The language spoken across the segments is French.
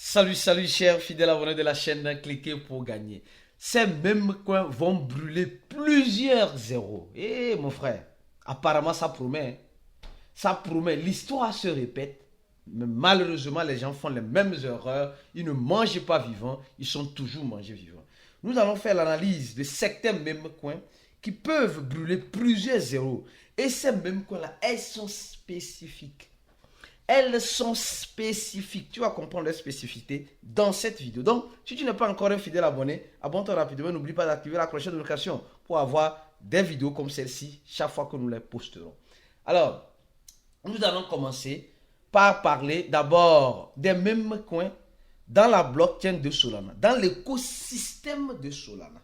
Salut, salut, chers fidèles abonnés de la chaîne, cliquez pour gagner. Ces mêmes coins vont brûler plusieurs zéros. Eh, mon frère, apparemment ça promet. Ça promet. L'histoire se répète. Mais malheureusement, les gens font les mêmes erreurs. Ils ne mangent pas vivants. Ils sont toujours mangés vivants. Nous allons faire l'analyse de certains mêmes coins qui peuvent brûler plusieurs zéros. Et ces mêmes coins-là, elles sont spécifiques. Elles sont spécifiques. Tu vas comprendre leurs spécificités dans cette vidéo. Donc, si tu n'es pas encore un fidèle abonné, abonne-toi rapidement. N'oublie pas d'activer la cloche de notification pour avoir des vidéos comme celle-ci chaque fois que nous les posterons. Alors, nous allons commencer par parler d'abord des mêmes coins dans la blockchain de Solana, dans l'écosystème de Solana.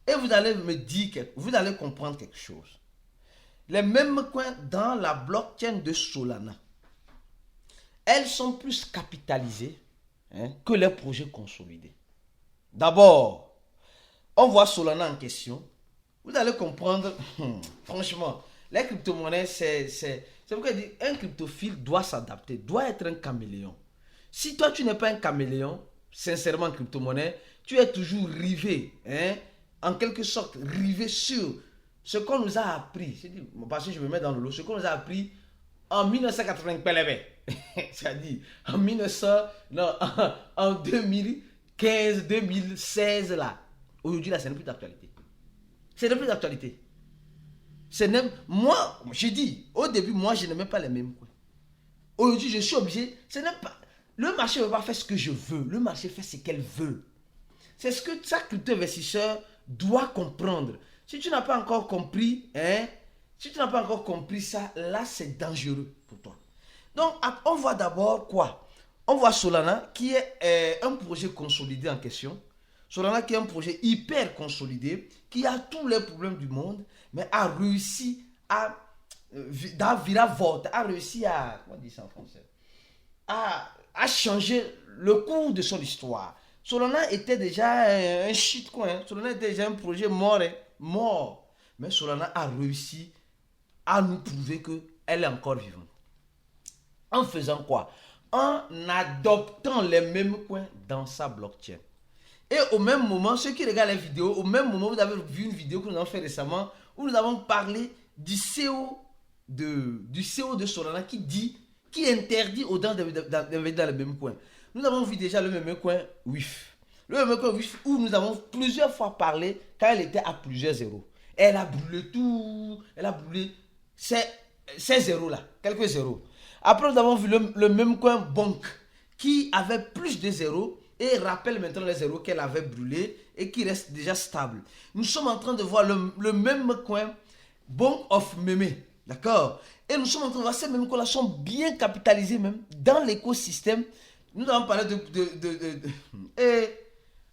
Et vous allez me dire, vous allez comprendre quelque chose. Les mêmes coins dans la blockchain de Solana, elles sont plus capitalisées que les projets consolidés. D'abord, on voit Solana en question. Vous allez comprendre, franchement, les crypto-monnaies, c'est pourquoi je dis, un cryptophile doit s'adapter, doit être un caméléon. Si toi, tu n'es pas un caméléon, sincèrement, en crypto-monnaie, tu es toujours rivé, en quelque sorte, rivé sur ce qu'on nous a appris. Parce que je me mets dans le lot, ce qu'on nous a appris en 1980 PLV. C'est-à-dire en 1900, non, en 2015, 2016 là. Aujourd'hui là, c'est plus d'actualité. C'est plus d'actualité. Moi, j'ai dit, au début, moi, je n'aimais pas les mêmes coins. Aujourd'hui, je suis obligé. Le marché ne veut pas faire ce que je veux. Le marché fait ce qu'elle veut. C'est ce que chaque crypto-investisseur doit comprendre. Si tu n'as pas encore compris, si tu n'as pas encore compris ça, là, c'est dangereux pour toi. Donc, on voit d'abord quoi? On voit Solana qui est un projet consolidé en question. Solana qui est un projet hyper consolidé, qui a tous les problèmes du monde, mais a réussi à virer a réussi à, comment on dit ça en français, à changer le cours de son histoire. Solana était déjà un shitcoin. Solana était déjà un projet mort. Mais Solana a réussi à nous prouver qu'elle est encore vivante. En faisant quoi? En adoptant les mêmes coins dans sa blockchain. Et au même moment, ceux qui regardent les vidéos, au même moment, vous avez vu une vidéo que nous avons fait récemment où nous avons parlé du CEO de Solana qui interdit aux gens d'investir dans le même coin. Nous avons vu déjà le même coin WIF. Le même coin WIF où nous avons plusieurs fois parlé quand elle était à plusieurs zéros. Elle a brûlé tout. Elle a brûlé ces zéros là, quelques zéros. Après, nous avons vu le même coin Bonk qui avait plus de zéros et rappelle maintenant les zéros qu'elle avait brûlés et qui reste déjà stable. Nous sommes en train de voir le même coin Bonk of Meme. D'accord? Et nous sommes en train de voir ces mêmes coins-là sont bien capitalisés même dans l'écosystème. Nous avons parlé et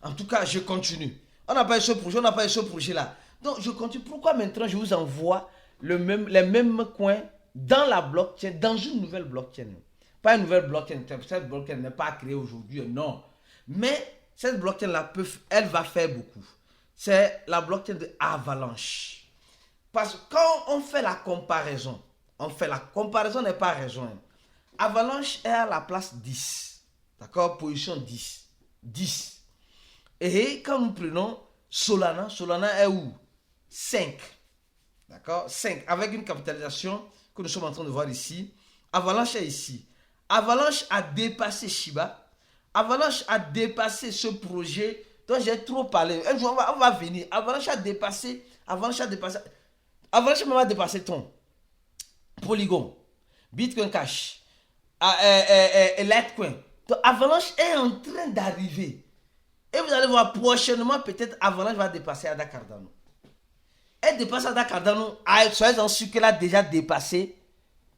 en tout cas, je continue. On n'a pas eu ce projet, on n'a pas eu ce projet-là. Donc, je continue. Pourquoi maintenant je vous envoie les mêmes coins dans la blockchain, dans une nouvelle blockchain? Pas une nouvelle blockchain. Cette blockchain n'est pas créée aujourd'hui, non. Mais cette blockchain-là, elle va faire beaucoup. C'est la blockchain de Avalanche. Parce que quand on fait la comparaison n'est pas raison. Avalanche est à la place 10. D'accord? Position 10. 10. Et quand nous prenons Solana, Solana est où? 5. D'accord? 5. Avec une capitalisation que nous sommes en train de voir ici. Avalanche est ici. Avalanche a dépassé Shiba. Avalanche a dépassé ce projet dont j'ai trop parlé. Un jour, on va venir. Avalanche a dépassé même a dépassé ton Polygon, Bitcoin Cash, Litecoin. Donc, Avalanche est en train d'arriver. Et vous allez voir prochainement, peut-être Avalanche va dépasser Ada Cardano. Elle dépasse Ada Cardano. Soyez-en sûr qu'elle a déjà dépassé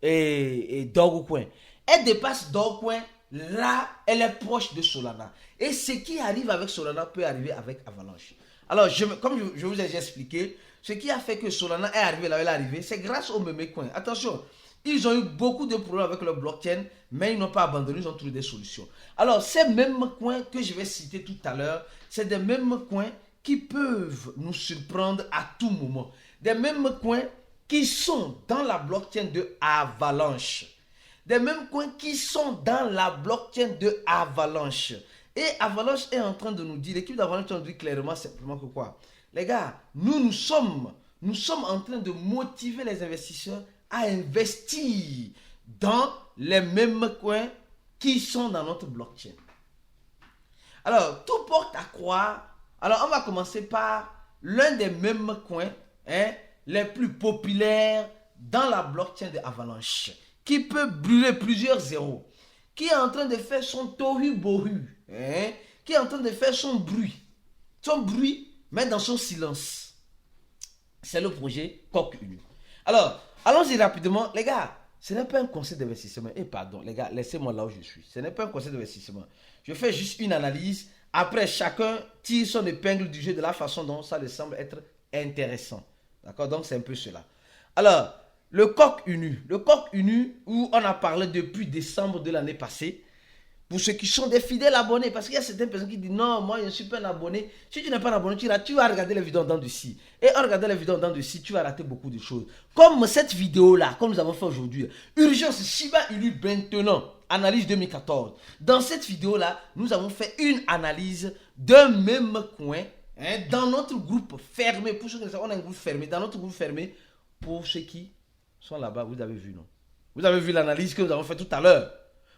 Dogecoin. Elle dépasse Dogecoin. Là, elle est proche de Solana. Et ce qui arrive avec Solana peut arriver avec Avalanche. Alors, comme je vous ai expliqué, ce qui a fait que Solana est arrivé là où elle est arrivée, c'est grâce au meme coin. Attention, ils ont eu beaucoup de problèmes avec leur blockchain, mais ils n'ont pas abandonné, ils ont trouvé des solutions. Alors, ces mêmes coins que je vais citer tout à l'heure, c'est des mêmes coins qui peuvent nous surprendre à tout moment. Des mêmes coins qui sont dans la blockchain de Avalanche. des mêmes coins qui sont dans la blockchain de Avalanche. Et Avalanche est en train de nous dire, l'équipe d'Avalanche nous dit clairement simplement que quoi? Les gars, nous sommes en train de motiver les investisseurs à investir dans les mêmes coins qui sont dans notre blockchain. Alors, tout porte à croire. Alors, on va commencer par l'un des mêmes coins les plus populaires dans la blockchain de Avalanche, qui peut brûler plusieurs zéros, qui est en train de faire son tohu-bohu, qui est en train de faire son bruit, mais dans son silence. C'est le projet Coq Unu. Alors, allons-y rapidement. Les gars, ce n'est pas un conseil d'investissement. Et pardon, les gars, laissez-moi là où je suis. Ce n'est pas un conseil d'investissement. Je fais juste une analyse. Après, chacun tire son épingle du jeu de la façon dont ça lui semble être intéressant. D'accord? Donc, c'est un peu cela. Alors, le Coq Unu. Le Coq Unu, où on a parlé depuis décembre de l'année passée. Pour ceux qui sont des fidèles abonnés, parce qu'il y a certaines personnes qui disent non, moi je ne suis pas un abonné. Si tu n'es pas un abonné, tu vas regarder les vidéos en dents de scie. Et en regardant les vidéos en dents de scie, tu vas rater beaucoup de choses. Comme cette vidéo-là, comme nous avons fait aujourd'hui, Urgence Shiba Inu maintenant, analyse 2014. Dans cette vidéo-là, nous avons fait une analyse d'un même coin dans notre groupe fermé. Pour ceux qui savent, on a un groupe fermé. Dans notre groupe fermé, pour ceux qui sont là-bas, vous avez vu, non? Vous avez vu l'analyse que nous avons fait tout à l'heure.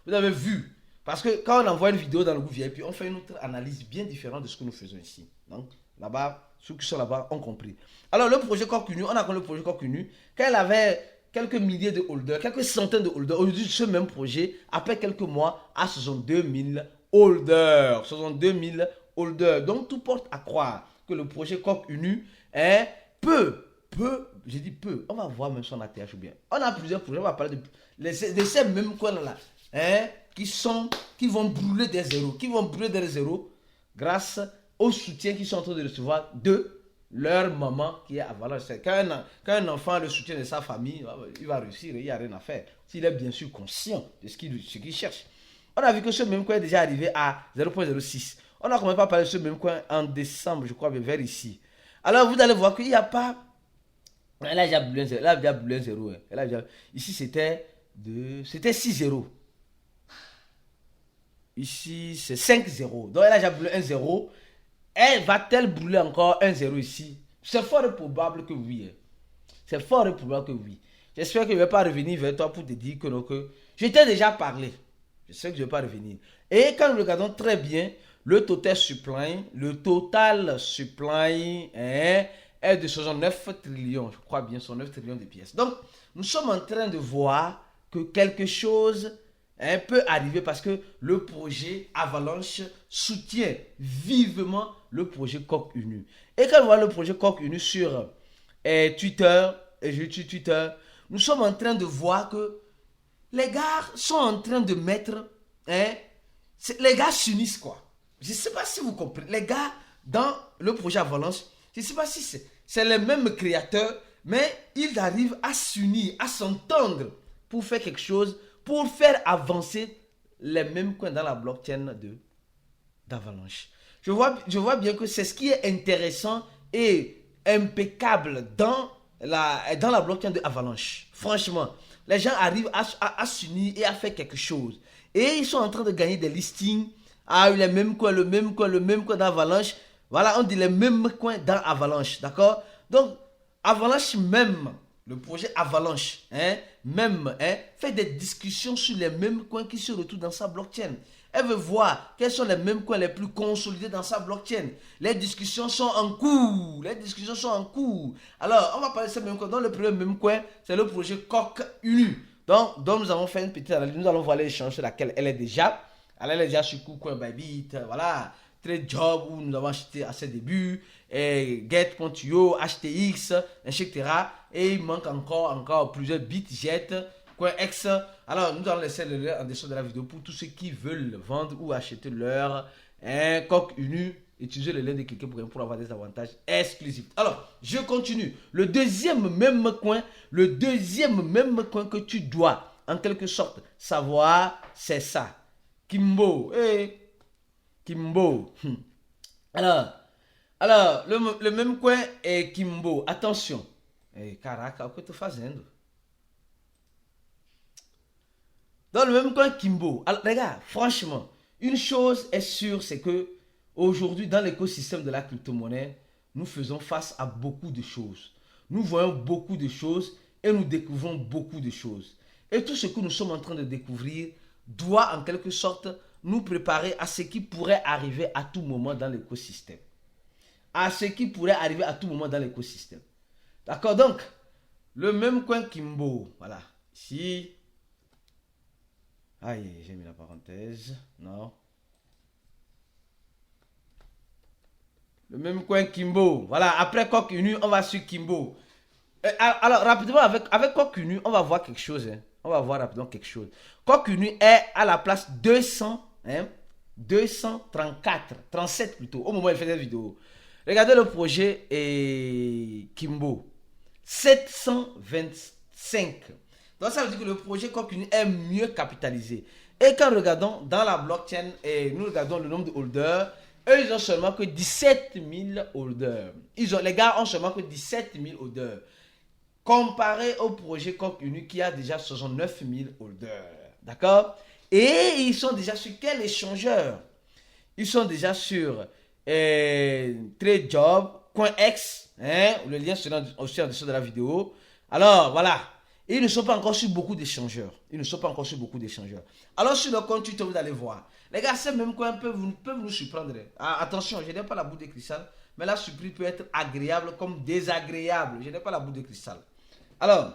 Vous avez vu. Parce que quand on envoie une vidéo dans le groupe VIP, on fait une autre analyse bien différente de ce que nous faisons ici. Donc, là-bas, ceux qui sont là-bas ont compris. Alors, le projet Coq Unu, on a connu le projet Coq Unu, quand il avait quelques milliers de holders, quelques centaines de holders. Aujourd'hui, ce même projet, après quelques mois, a 62 000 holders. 62 000 holders. Donc, tout porte à croire que le projet Coq Unu j'ai dit peu, on va voir même son ATH ou bien. On a plusieurs projets, on va parler de ces mêmes coins-là. Qui vont brûler des zéros, grâce au soutien qu'ils sont en train de recevoir de leur maman qui est Avalanche. Quand un enfant a le soutien de sa famille, il va réussir, il n'y a rien à faire. S'il est bien sûr conscient de ce qu'il cherche. On a vu que ce même coin est déjà arrivé à 0.06. On a commencé par parler de ce même coin en décembre, je crois, vers ici. Alors vous allez voir qu'il n'y a pas... Là, il y a brûlé un zéro. Ici, c'était 6-0. Ici, c'est 5-0. Donc, elle a déjà brûlé 1-0. Elle va-t-elle brûler encore 1-0 ici? C'est fort probable que oui. C'est fort probable que oui. J'espère que je ne vais pas revenir vers toi pour te dire que non, que je t'ai déjà parlé. Je sais que je ne vais pas revenir. Et quand nous regardons très bien, le total supply est de 69 trillions. Je crois bien, 69 trillions de pièces. Donc, nous sommes en train de voir que quelque chose peut arriver parce que le projet Avalanche soutient vivement le projet Coq Unu. Et quand on voit le projet Coq Unu sur Twitter, et je suis Twitter, nous sommes en train de voir que les gars sont en train de mettre, les gars s'unissent quoi. Je ne sais pas si vous comprenez. Les gars dans le projet Avalanche, je ne sais pas si c'est les mêmes créateurs, mais ils arrivent à s'unir, à s'entendre pour faire quelque chose, pour faire avancer les mêmes coins dans la blockchain d'Avalanche. Je vois bien que c'est ce qui est intéressant et impeccable dans la blockchain d'Avalanche. Franchement, les gens arrivent à s'unir et à faire quelque chose. Et ils sont en train de gagner des listings. Ah, le même coin d'Avalanche. Voilà, on dit les mêmes coins dans Avalanche. D'accord? Donc, Avalanche même, le projet Avalanche, fait des discussions sur les mêmes coins qui se retrouvent dans sa blockchain. Elle veut voir quels sont les mêmes coins les plus consolidés dans sa blockchain. Les discussions sont en cours. Alors, on va parler de ce même coin. Donc, le premier même coin, c'est le projet Coq Unu. Donc, nous avons fait une petite analyse. Nous allons voir l'échange sur laquelle elle est déjà. Elle est déjà sur KuCoin Bybit. Voilà. Trade Job où nous avons acheté à ses débuts. Et Get.io, HTX, etc. Et il manque encore plusieurs BitJet, CoinEx. Alors, nous allons laisser le lien en dessous de la vidéo pour tous ceux qui veulent vendre ou acheter leur Coq Unu. Utilisez le lien de quelqu'un pour avoir des avantages exclusifs. Alors, je continue. Le deuxième même coin que tu dois, en quelque sorte, savoir, c'est ça. Kimbo. Kimbo. Alors, le même coin est Kimbo. Attention. Caraca, o que eu tô fazendo? Dans le même coin Kimbo. Alors, les gars, franchement, une chose est sûre, c'est que aujourd'hui, dans l'écosystème de la crypto-monnaie, nous faisons face à beaucoup de choses. Nous voyons beaucoup de choses et nous découvrons beaucoup de choses. Et tout ce que nous sommes en train de découvrir doit en quelque sorte nous préparer à ce qui pourrait arriver à tout moment dans l'écosystème. À ce qui pourrait arriver à tout moment dans l'écosystème. D'accord? Donc, le même coin Kimbo. Voilà. Ici. Aïe, j'ai mis la parenthèse. Non. Le même coin Kimbo. Voilà, après Coq Inu, on va sur Kimbo. Alors, rapidement, avec Coq Inu, on va voir quelque chose. Hein. On va voir rapidement quelque chose. Coq Inu est à la place 200, hein, 234, 37 plutôt, au moment où il fait cette vidéo. Regardez le projet et Kimbo. 725. Donc, ça veut dire que le projet Coq Inu est mieux capitalisé. Et quand nous regardons dans la blockchain et nous regardons le nombre de holders, eux, ils ont seulement que 17 000 holders. Les gars ont seulement que 17 000 holders. Comparé au projet Coq Inu qui a déjà 69 000 holders. D'accord? Et ils sont déjà sur quel échangeur? Ils sont déjà sur TradeJob, CoinEx. Hein? Le lien sera aussi en dessous de la vidéo. Alors, voilà. Et ils ne sont pas encore sur beaucoup d'échangeurs. Ils ne sont pas encore sur beaucoup d'échangeurs. Alors, sur le compte Twitter, vous allez voir. Les gars, c'est même quoi un peu, vous peuvent nous surprendre. Ah, attention, je n'ai pas la boule de cristal, mais la surprise peut être agréable comme désagréable. Je n'ai pas la boule de cristal. Alors,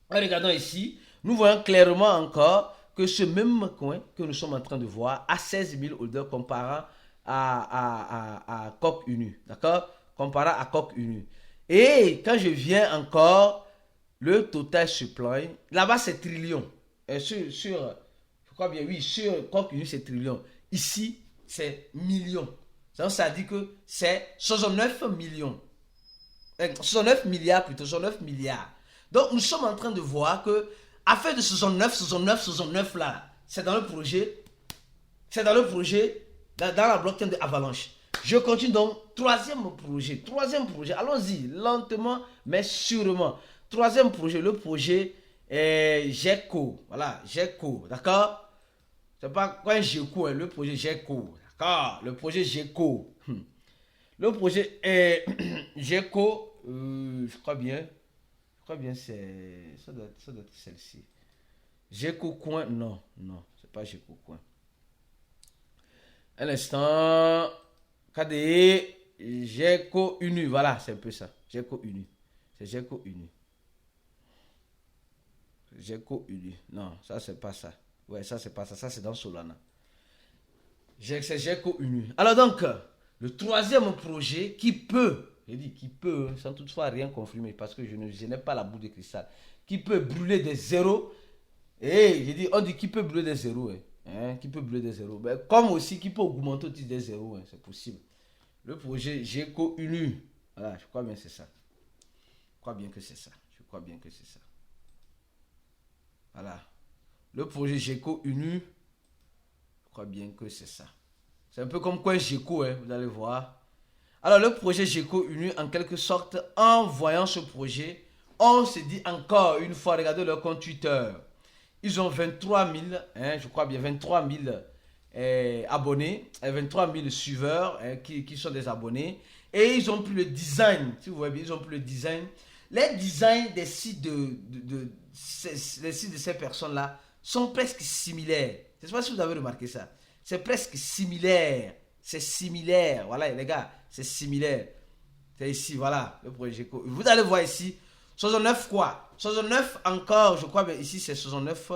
regardons ici, nous voyons clairement encore que ce même coin que nous sommes en train de voir a 16 000 holders comparant à Coq Inu. D'accord? Comparant à Coq Inu. Et quand je viens encore, le total supply, là-bas c'est trillion. Je crois bien, oui, sur Coq Inu c'est trillion. Ici, c'est million. Donc, ça dit que c'est 69 millions. 69 milliards plutôt, 69 milliards. Donc, nous sommes en train de voir que, affaire de 69 là, c'est dans le projet, dans la blockchain de Avalanche. Je continue donc, troisième projet, allons-y, lentement, mais sûrement. Troisième projet, le projet GECO, voilà, GECO, d'accord? C'est pas quoi GECO, hein, le projet GECO, d'accord? Le projet GECO. Le projet GECO, je crois bien, c'est, ça doit être celle-ci. GECO Coin, non, c'est pas GECO Coin. Un instant, KDE, GECO Unu, voilà, c'est un peu ça, GECO Unu, c'est GECO Unu. GECO Unu, non, ça c'est pas ça. Ouais, ça c'est pas ça, ça c'est dans Solana. C'est GECO Unu. Alors donc, le troisième projet qui peut, je dis qui peut, sans toutefois rien confirmer, parce que je n'ai pas la boule de cristal, qui peut brûler des zéros, et je dis, on dit qui peut brûler des zéros, hein, qui peut brûler des zéros, mais comme aussi qui peut augmenter aussi des zéros, hein, c'est possible. Le projet GECO Unu, voilà, je crois bien que c'est ça. Je crois bien que c'est ça. Voilà. Le projet GECO Unu, je crois bien que c'est ça. C'est un peu comme quoi GECO, hein, vous allez voir. Alors, le projet GECO Unu, en quelque sorte, en voyant ce projet, on se dit encore une fois, regardez leur compte Twitter. Ils ont 23 000, hein, je crois bien 23 000 abonnés, 23 000 suiveurs qui sont des abonnés. Et ils ont pris le design, si vous voyez bien, ils ont pris le design. Les designs des sites les sites de ces personnes-là sont presque similaires. Je ne sais pas si vous avez remarqué ça. C'est presque similaire. C'est similaire. Voilà, les gars, c'est similaire. C'est ici, voilà, le projet GECO. Vous allez voir ici, 69 quoi? 69 encore, je crois bien, ici c'est 69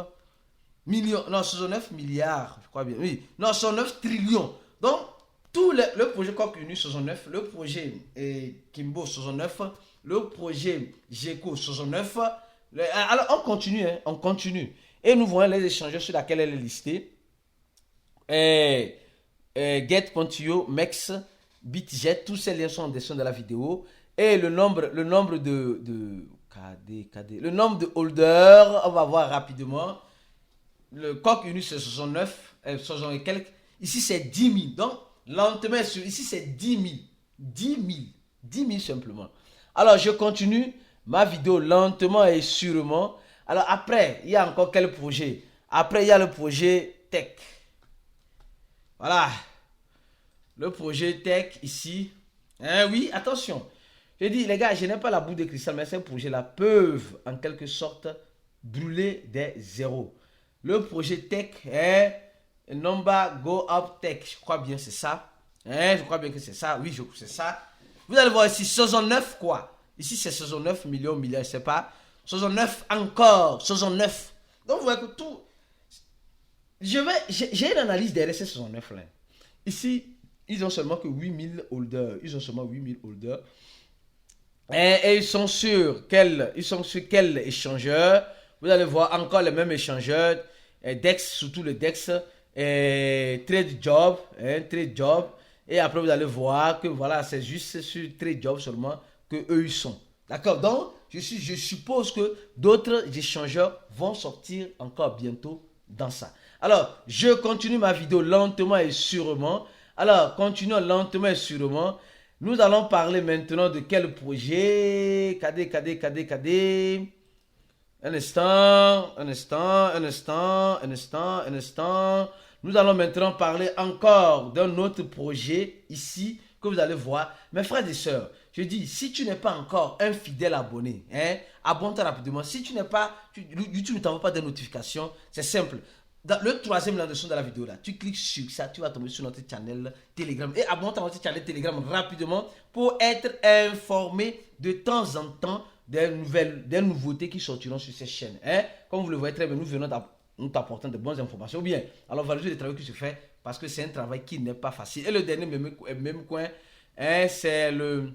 millions, non, 69 milliards, je crois bien, oui. Non, 69 trillions. Donc, tout le projet Coq Inu 69, le projet Kimbo 69, le projet GECO 69. Alors, on continue, hein, on continue. Et nous voyons les échangeurs sur lesquels elle est listée. Get.io, Mex, BitJet, tous ces liens sont en dessin de la vidéo. Et le nombre de KD, le nombre de holders, on va voir rapidement. Le Coq Inu c'est 69, 60 et quelques. Ici c'est 10 000. Donc, lentement, ici c'est 10 000. 10 000 simplement. Alors, je continue ma vidéo lentement et sûrement. Alors, après, il y a encore quel projet? Après, il y a le projet Tech. Voilà. Le projet Tech ici. Hein, oui, attention. Je dis, les gars, je n'ai pas la boule de cristal, mais ces projets-là peuvent, en quelque sorte, brûler des zéros. Le projet Tech est Number Go Up Tech. Je crois bien c'est ça. Hein, je crois bien que c'est ça. Oui, c'est ça. Vous allez voir ici, saison 9, quoi. Ici, c'est saison 9, millions, milliards, je sais pas. Saison 9 encore. Saison 9. Donc, vous voyez que tout... J'ai une analyse derrière ces saison 9 là. Ici, ils ont seulement que 8000 holders. Ils ont seulement 8000 holders. Et ils sont sur quel échangeur? Vous allez voir encore les mêmes échangeurs. DEX, surtout le DEX. Trade Job. Trade Job. Et après, vous allez voir que voilà, c'est juste sur Trade Job seulement que eux ils sont. D'accord? Donc, je suppose que d'autres échangeurs vont sortir encore bientôt dans ça. Alors, je continue ma vidéo lentement et sûrement. Alors, continuons lentement et sûrement. Nous allons parler maintenant de quel projet? KD. Un instant. Nous allons maintenant parler encore d'un autre projet ici que vous allez voir. Mes frères et sœurs, je dis, si tu n'es pas encore un fidèle abonné, abonne-toi rapidement. Si tu n'es pas, YouTube ne t'envoie pas de notifications, c'est simple. Dans le troisième lien de son de la vidéo là, tu cliques sur ça, tu vas tomber sur notre channel Telegram et abonne-toi à notre channel Telegram rapidement pour être informé de temps en temps des nouveautés qui sortiront sur cette chaîne. Comme vous le voyez très bien, nous venons nous t'apportant de bonnes informations. Ou bien, alors valoriser le travail qui se fait parce que c'est un travail qui n'est pas facile. Et le dernier même coin, c'est le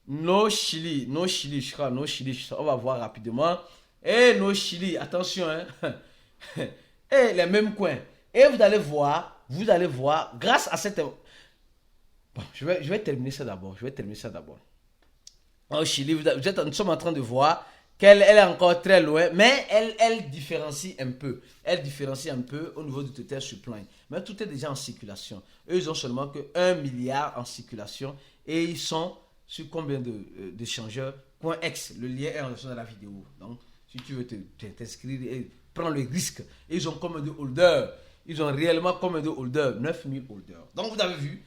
No Chili, je crois, on va voir rapidement. Et No Chili, attention, et les mêmes coins. Et vous allez voir, grâce à cette... Bon, je vais terminer ça d'abord. Au Chili, nous sommes en train de voir qu'elle est encore très loin, mais elle différencie un peu. Elle différencie un peu au niveau du Tether Supply. Mais tout est déjà en circulation. Eux, ils ont seulement que 1 milliard en circulation et ils sont sur combien d'échangeurs? .x, le lien est en dessous de la vidéo. Donc, si tu veux t'inscrire et prends le risque. Et ils ont combien de holders? Ils ont réellement combien de holders? 9000 holders. Donc, vous avez vu,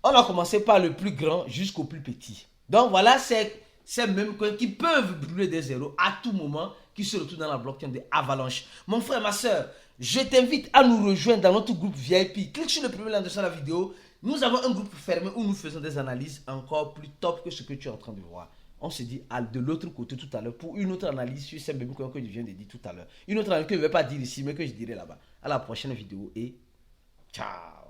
on a commencé par le plus grand jusqu'au plus petit. Donc, voilà, c'est ces mêmes coins qui peuvent brûler des zéros à tout moment, qui se retrouvent dans la blockchain de Avalanche. Mon frère, ma soeur, je t'invite à nous rejoindre dans notre groupe VIP. Clique sur le premier lien de la vidéo. Nous avons un groupe fermé où nous faisons des analyses encore plus top que ce que tu es en train de voir. On se dit de l'autre côté tout à l'heure pour une autre analyse sur ces mêmes coins que je viens de dire tout à l'heure. Une autre analyse que je ne vais pas dire ici, mais que je dirai là-bas. À la prochaine vidéo et ciao.